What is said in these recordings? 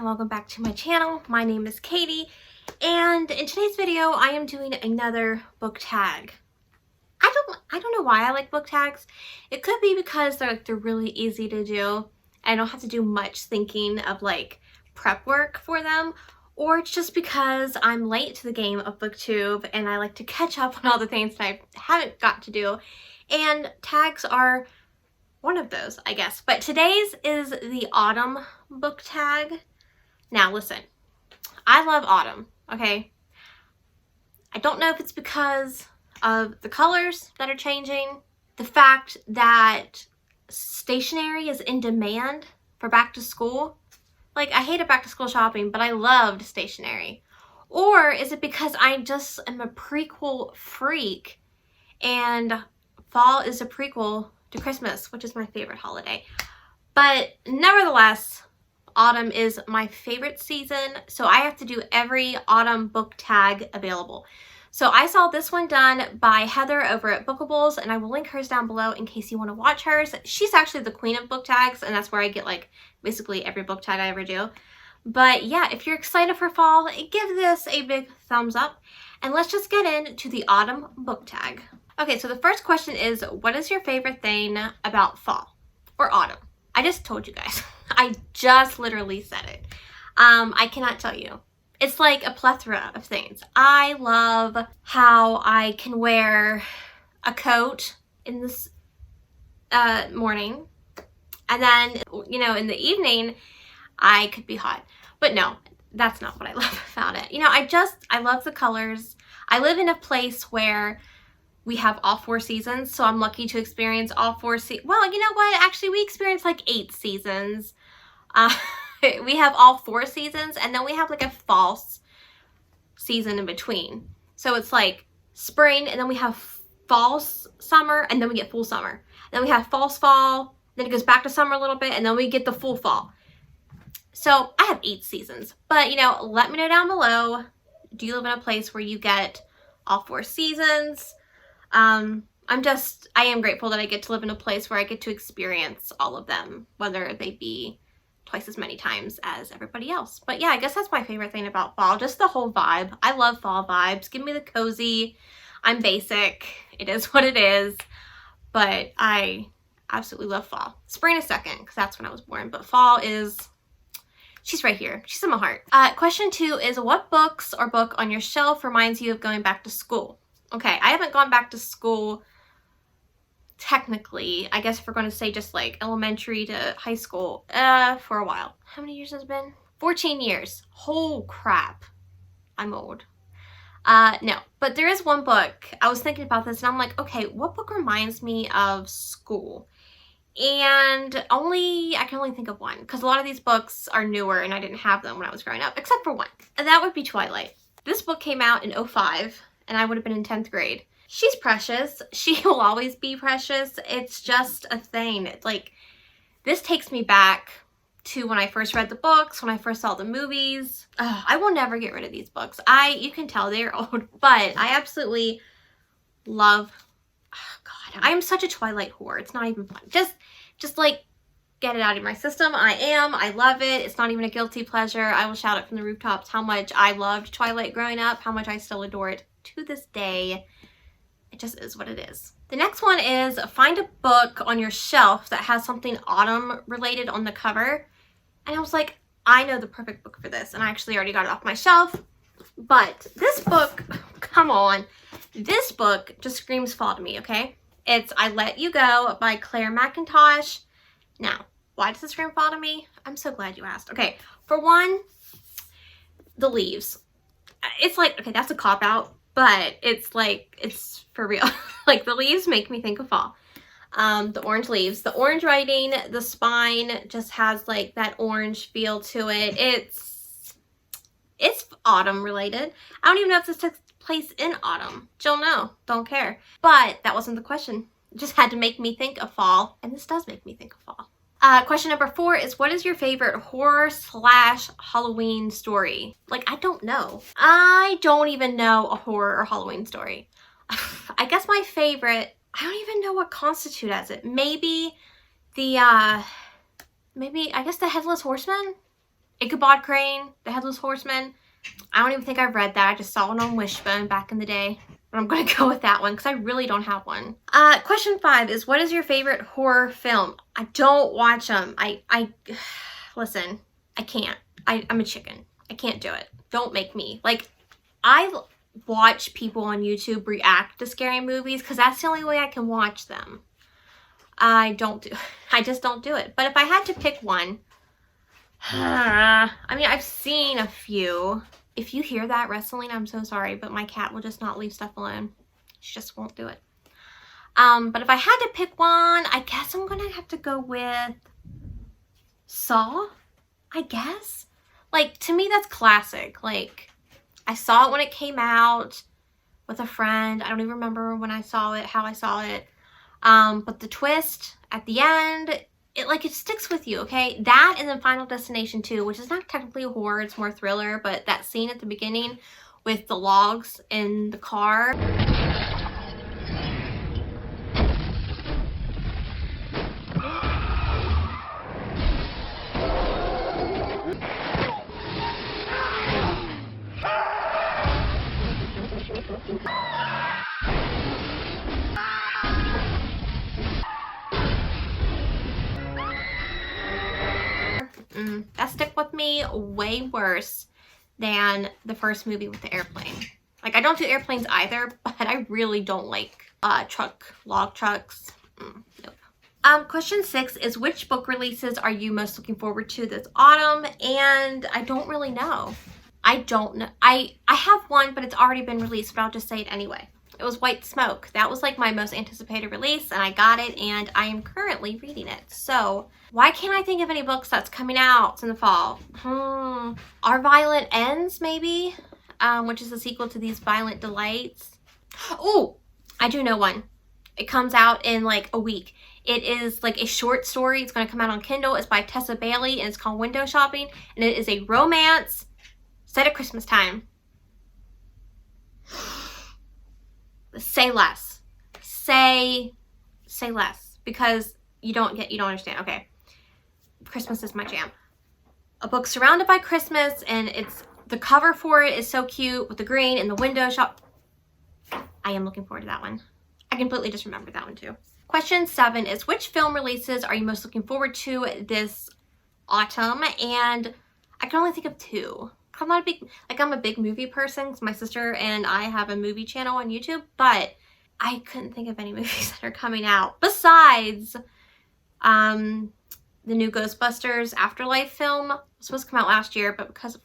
welcome back to my channel. My name is Katie, and in today's video I am doing another book tag. I don't know why I like book tags. It could be because they're really easy to do. I don't have to do much thinking of like prep work for them, or it's just because I'm late to the game of BookTube and I like to catch up on all the things that I haven't got to do, and tags are one of those, I guess. But today's is the autumn book tag. Now listen, I love autumn, okay? I don't know if it's because of the colors that are changing, the fact that stationery is in demand for back to school. Like, I hated back to school shopping, but I loved stationery. Or is it because I just am a prequel freak and fall is a prequel to Christmas, which is my favorite holiday. But nevertheless, autumn is my favorite season, so I have to do every autumn book tag available. So I saw this one done by Heather over at Bookables, and I will link hers down below in case you want to watch hers. She's actually the queen of book tags, and that's where I get like basically every book tag I ever do. But yeah, if you're excited for fall, give this a big thumbs up, and let's just get into the autumn book tag. Okay, so the first question is, what is your favorite thing about fall or autumn? I just told you guys. I just literally said it. I cannot tell you. It's like a plethora of things. I love how I can wear a coat in this morning, and then, you know, in the evening, I could be hot. But no, that's not what I love about it. You know, I love the colors. I live in a place where we have all 4 seasons, so I'm lucky to experience all 4 well, you know what? Actually, we experience like 8 seasons. We have all 4 seasons, and then we have like a false season in between. So it's like spring, and then we have false summer, and then we get full summer. Then we have false fall, then it goes back to summer a little bit, and then we get the full fall. So I have 8 seasons. But, you know, let me know down below, do you live in a place where you get all 4 seasons? I am grateful that I get to live in a place where I get to experience all of them, whether they be twice as many times as everybody else. But yeah, I guess that's my favorite thing about fall, just the whole vibe. I love fall vibes. Give me the cozy. I'm basic. It is what it is. But I absolutely love fall. Spring is second, because that's when I was born. But fall is, she's right here. She's in my heart. Question 2 is, what books or book on your shelf reminds you of going back to school? Okay, I haven't gone back to school technically. I guess if we're going to say just like elementary to high school, for a while. How many years has it been? 14 years. Oh crap. I'm old. No, but there is one book. I was thinking about this and I'm like, okay, what book reminds me of school? And I can only think of one, because a lot of these books are newer and I didn't have them when I was growing up, except for one. And that would be Twilight. This book came out in 2005. And I would have been in 10th grade. She's precious. She will always be precious. It's just a thing. It's like, this takes me back to when I first read the books, when I first saw the movies. I will never get rid of these books. You can tell they're old, but I absolutely love, oh God, I am such a Twilight whore. It's not even fun. Just like, get it out of my system. I love it. It's not even a guilty pleasure. I will shout it from the rooftops how much I loved Twilight growing up, how much I still adore it to this day. It just is what it is. The next one is, find a book on your shelf that has something autumn related on the cover. And I was like, I know the perfect book for this, and I actually already got it off my shelf. But this book, come on, this book just screams fall to me, okay? It's I Let You Go by Claire Mackintosh. Now, why does this scream fall to me? I'm so glad you asked. Okay, for one, the leaves. It's like, okay, that's a cop-out, but it's like, it's for real. Like, the leaves make me think of fall. The orange leaves. The orange writing, the spine just has like that orange feel to it. It's autumn related. I don't even know if this takes place in autumn. You'll know. Don't care. But that wasn't the question. It just had to make me think of fall, and this does make me think of fall. Question number 4 is, what is your favorite horror / Halloween story? Like, I don't know. I don't even know a horror or Halloween story. I guess my favorite, I don't even know what constitutes as it. Maybe the, I guess the Headless Horseman? Ichabod Crane, The Headless Horseman. I don't even think I've read that. I just saw it on Wishbone back in the day. But I'm going to go with that one because I really don't have one. Question 5 is, what is your favorite horror film? I don't watch them. Listen, I can't. I'm a chicken. I can't do it. Don't make me. Like, I watch people on YouTube react to scary movies because that's the only way I can watch them. I just don't do it. But if I had to pick one, I mean, I've seen a few. If you hear that wrestling, I'm so sorry, but my cat will just not leave stuff alone. She just won't do it. But if I had to pick one, I guess I'm gonna have to go with Saw, I guess. Like, to me, that's classic. Like, I saw it when it came out with a friend. I don't even remember when I saw it, how I saw it. But the twist at the end, it sticks with you, okay? That and then Final Destination 2, which is not technically a horror, it's more thriller, but that scene at the beginning with the logs in the car. That stuck with me way worse than the first movie with the airplane. Like, I don't do airplanes either, but I really don't like log trucks. Nope. Question 6 is, which book releases are you most looking forward to this autumn? And I don't really know. I don't know. I have one, but it's already been released, but I'll just say it anyway. It was White Smoke. That was like my most anticipated release, and I got it, and I am currently reading it. So why can't I think of any books that's coming out in the fall? Our Violent Ends, maybe? Which is a sequel to These Violent Delights. Oh, I do know one. It comes out in like a week. It is like a short story. It's going to come out on Kindle. It's by Tessa Bailey, and it's called Window Shopping, and it is a romance set at Christmas time. Say less. Say less, because you don't understand. Okay. Christmas is my jam. A book surrounded by Christmas, and the cover for it is so cute with the green and the window shop. I am looking forward to that one. I completely just remembered that one too. Question 7 is, which film releases are you most looking forward to this autumn? And I can only think of 2. I'm not a big, I'm a big movie person because my sister and I have a movie channel on YouTube, but I couldn't think of any movies that are coming out besides the new Ghostbusters Afterlife film. It was supposed to come out last year, but because of,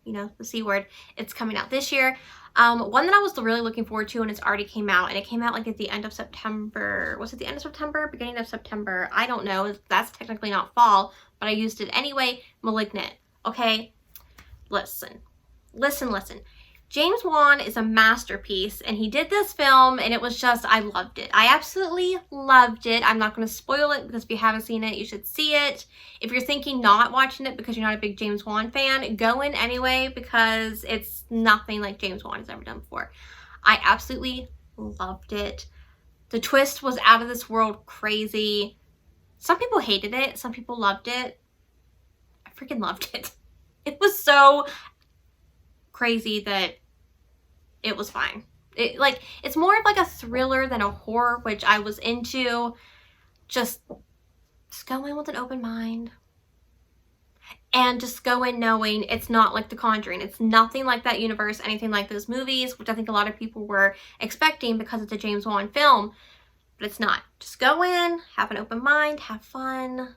the C word, it's coming out this year. One that I was really looking forward to, and it's already came out, and it came out like at the end of September. Was it the end of September? Beginning of September? I don't know. That's technically not fall, but I used it anyway. Malignant. Okay? Listen. James Wan is a masterpiece, and he did this film, and it was just, I loved it. I absolutely loved it. I'm not going to spoil it, because if you haven't seen it, you should see it. If you're thinking not watching it because you're not a big James Wan fan, go in anyway, because it's nothing like James Wan has ever done before. I absolutely loved it. The twist was out of this world crazy. Some people hated it. Some people loved it. I freaking loved it. It was so crazy that it was fine. It's more of like a thriller than a horror, which I was into. Just go in with an open mind. And just go in knowing it's not like The Conjuring. It's nothing like that universe, anything like those movies, which I think a lot of people were expecting because it's a James Wan film. But it's not. Just go in, have an open mind, have fun.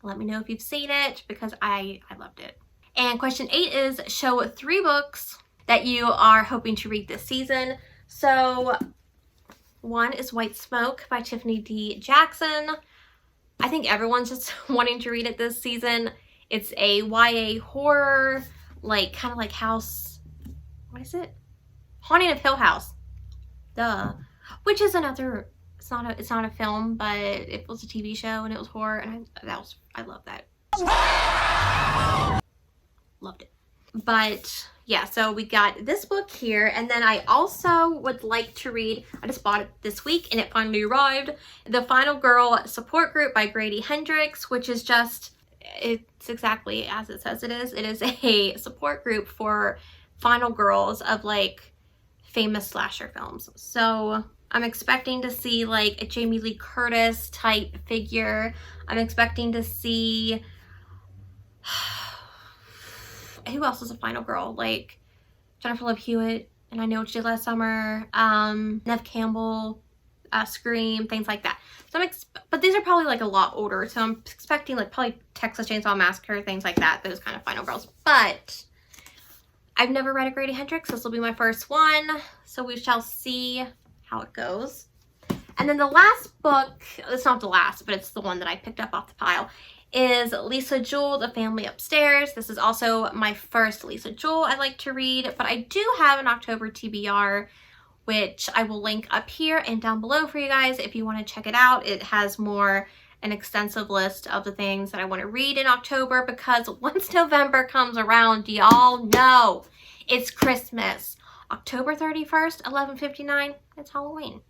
Let me know if you've seen it, because I loved it. And question 8 is, show 3 books that you are hoping to read this season. So 1 is White Smoke by Tiffany D. Jackson. I think everyone's just wanting to read it this season. It's a YA horror, kind of like House, what is it? Haunting of Hill House. Duh. Which is another, it's not a film, but it was a TV show and it was horror, and I love that. Loved it. But yeah, so we got this book here, and then I also would like to read, I just bought it this week and it finally arrived, The Final Girl Support Group by Grady Hendrix, which is just, it's exactly as it says it is. It is a support group for final girls of like famous slasher films. So I'm expecting to see like a Jamie Lee Curtis type figure. I'm expecting to see who else is a final girl? Like Jennifer Love Hewitt, and I Know What You Did Last Summer, Neve Campbell, Scream, things like that. So but these are probably like a lot older, so I'm expecting like probably Texas Chainsaw Massacre, things like that, those kind of final girls. But I've never read a Grady Hendrix. This will be my first one, so we shall see how it goes. And then the last book, it's not the last, but it's the one that I picked up off the pile, is Lisa Jewell, The Family Upstairs. This is also my first Lisa Jewell I like to read, but I do have an October TBR, which I will link up here and down below for you guys if you want to check it out. It has an extensive list of the things that I want to read in October, because once November comes around, y'all know it's Christmas. October 31st, 11:59, it's Halloween.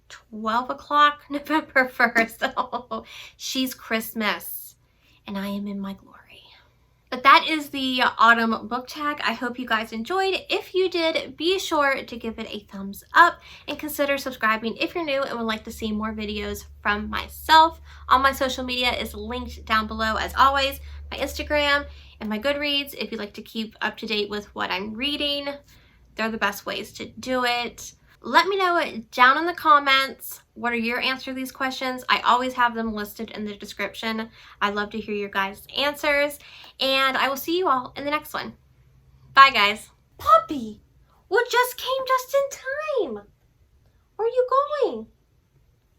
12 o'clock, November 1st. Oh, she's Christmas, and I am in my glory. But that is the autumn book tag. I hope you guys enjoyed. If you did, be sure to give it a thumbs up and consider subscribing if you're new and would like to see more videos from myself. All my social media is linked down below as always. My Instagram and my Goodreads, if you'd like to keep up to date with what I'm reading. They're the best ways to do it. Let me know down in the comments, what are your answers to these questions? I always have them listed in the description. I'd love to hear your guys' answers. And I will see you all in the next one. Bye, guys. Poppy, we just came just in time. Where are you going?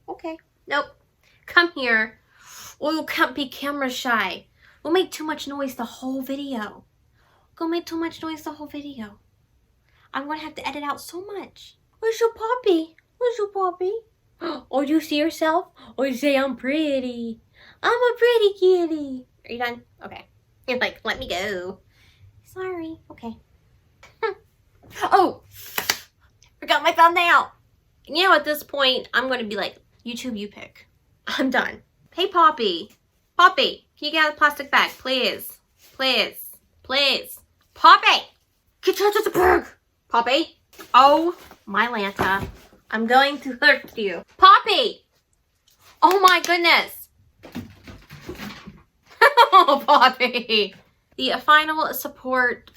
Okay. Nope. Come here. Or you can't be camera shy. We'll make too much noise the whole video. Go make too much noise the whole video. I'm going to have to edit out so much. Where's your puppy? Where's your puppy? Oh, you see yourself? Or you say I'm pretty. I'm a pretty kitty. Are you done? Okay. You're like, let me go. Sorry. Okay. Oh, forgot my thumbnail. You know, at this point, I'm going to be like, YouTube, you pick. I'm done. Hey, Poppy. Poppy, can you get out of the plastic bag? Please. Please. Please. Poppy! Get out of the bag! Poppy! Oh, my Lanta. I'm going to hurt you. Poppy! Oh my goodness. Oh, Poppy. The final support